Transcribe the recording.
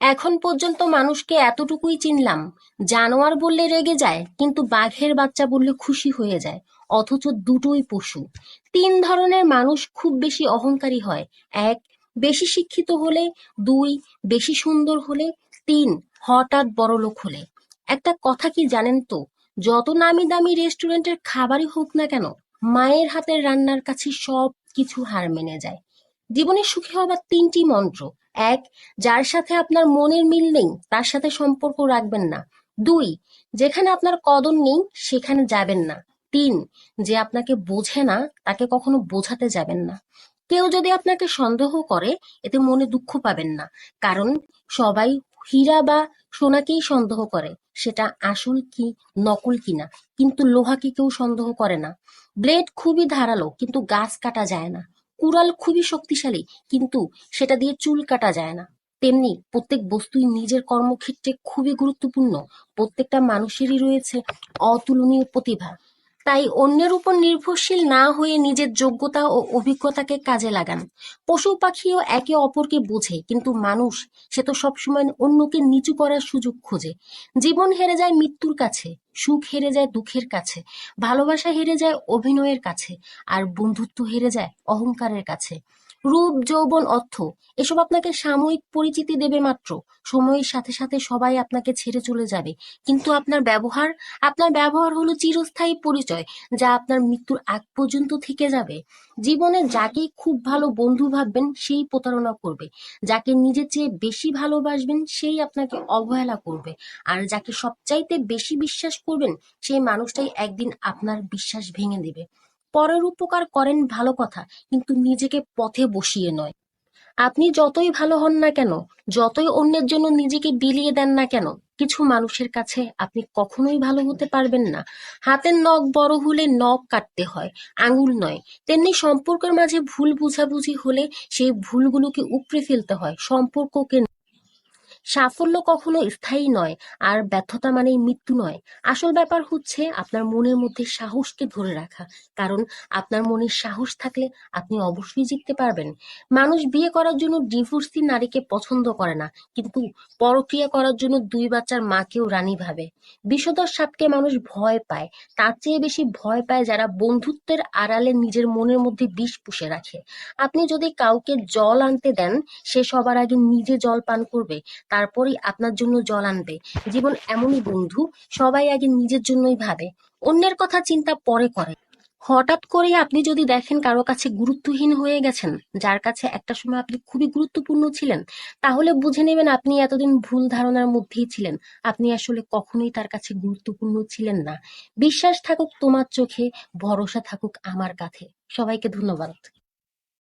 এখন পর্যন্ত মানুষকে এতটুকুই চিনলাম, জানোয়ার বললে রেগে যায় কিন্তু বাঘের বাচ্চা বললে খুশি হয়ে যায়, অথচ দুটোই পশু। তিন ধরনের মানুষ খুব বেশি অহংকারী হয়: এক, বেশি শিক্ষিত হলে; দুই, বেশি সুন্দর হলে; তিন, হঠাৎ বড়লোক হলে। একটা কথা কি জানেন তো, যত নামি দামি রেস্টুরেন্টের খাবারই হোক না কেন, মায়ের হাতের রান্নার কাছে সব কিছু হার মেনে যায়। জীবনে সুখী হবার তিনটি মন্ত্র: এক, যার সাথে আপনার মনের মিল নেই তার সাথে সম্পর্ক রাখবেন না; দুই, যেখানে আপনার কদর নেই সেখানে যাবেন না; তিন, যে আপনাকে বোঝে না তাকে কখনো বোঝাতে যাবেন না। কেউ যদি আপনাকে সন্দেহ করে, এতে মনে দুঃখ পাবেন না, কারণ সবাই হীরা বা সোনাকেই সন্দেহ করে, সেটা আসল কি নকল কিনা। কিন্তু লোহাকে কেউ সন্দেহ করে না। ব্লেড খুবই ধারালো কিন্তু গাছ কাটা যায় না। কুড়াল খুবই শক্তিশালী কিন্তু সেটা দিয়ে চুল কাটা যায় না। তেমনি প্রত্যেক বস্তুই নিজের কর্মক্ষেত্রে খুবই গুরুত্বপূর্ণ। প্রত্যেকটা মানুষেরই রয়েছে অতুলনীয় প্রতিভা। তাই অন্যের উপর নির্ভরশীল না হয়ে নিজের যোগ্যতা ও অভিজ্ঞতাকে কাজে লাগান। পশু পাখিও একে অপরকে বোঝে, কিন্তু মানুষ, সে তো সবসময় অন্যকে নিচু করার সুযোগ খোঁজে। জীবন হেরে যায় মৃত্যুর কাছে, সুখ হেরে যায় দুঃখের কাছে, ভালোবাসা হেরে যায় অভিনয়ের কাছে, আর বন্ধুত্ব হেরে যায় অহংকারের কাছে। রূপ, যৌবন, অর্থ এসব আপনাকে সাময়িক পরিচিতি দেবে মাত্র। সময়ের সাথে সাথে সবাই আপনাকে ছেড়ে চলে যাবে, কিন্তু আপনার ব্যবহার হলো চিরস্থায়ী পরিচয়, যা আপনার মৃত্যুর আগ পর্যন্ত থেকে যাবে। জীবনে যাকে খুব ভালো বন্ধু ভাববেন সেই প্রতারণা করবে, যাকে নিজের চেয়ে বেশি ভালোবাসবেন সেই আপনাকে অবহেলা করবে, আর যাকে সবচাইতে বেশি বিশ্বাস করবেন সেই মানুষটাই একদিন আপনার বিশ্বাস ভেঙে দেবে। পরের উপকার করেন ভালো কথা, কিন্তু নিজেকে পথে বসিয়ে নয়। আপনি যতই ভালো হন না কেন, যতই অন্যের জন্য নিজেকে বিলিয়ে দেন না কেন, কিছু মানুষের কাছে আপনি কখনোই ভালো হতে পারবেন না। হাতের নখ বড় হলে নখ কাটতে হয়, আঙুল নয়। তেমনি সম্পর্কের মাঝে ভুল বোঝাবুঝি হলে সেই ভুলগুলোকে উপড়ে ফেলতে হয়, সম্পর্ককে। সাফল্য কখনো স্থায়ী নয়, আর ব্যর্থতা মানেই মৃত্যু নয়। আসল ব্যাপার হচ্ছে আপনার মনের মধ্যে সাহসকে ধরে রাখা, কারণ আপনার মনের সাহস থাকলে আপনি অবশ্যই জিততে পারবেন। মানুষ বিয়ে করার জন্য ডিভোর্সি নারীকে পছন্দ করে না, কিন্তু পরক্রিয়া করার জন্য দুই বাচ্চার মাকেও রানী ভাবে। বিষধর সাপকে মানুষ ভয় পায়, তার চেয়ে বেশি ভয় পায় যারা বন্ধুত্বের আড়ালে নিজের মনের মধ্যে বিষ পুষে রাখে। আপনি যদি কাউকে জল আনতে দেন, সে সবার আগে নিজে জল পান করবে, তারপরেই আপনার জন্য জল আনবে। জীবন এমনই বন্ধু, সবাই আগে নিজের জন্যই ভাবে, অন্যের কথা চিন্তা পরে করে। হঠাৎ করেই আপনি যদি দেখেন কারো কাছে গুরুত্বহীন হয়ে গেছেন, যার কাছে একটা সময় আপনি খুবই গুরুত্বপূর্ণ ছিলেন, তাহলে বুঝে নেবেন আপনি এতদিন ভুল ধারণার মধ্যেই ছিলেন। আপনি আসলে কখনোই তার কাছে গুরুত্বপূর্ণ ছিলেন না। বিশ্বাস থাকুক তোমার চোখে, ভরসা থাকুক আমার কাছে। সবাইকে ধন্যবাদ।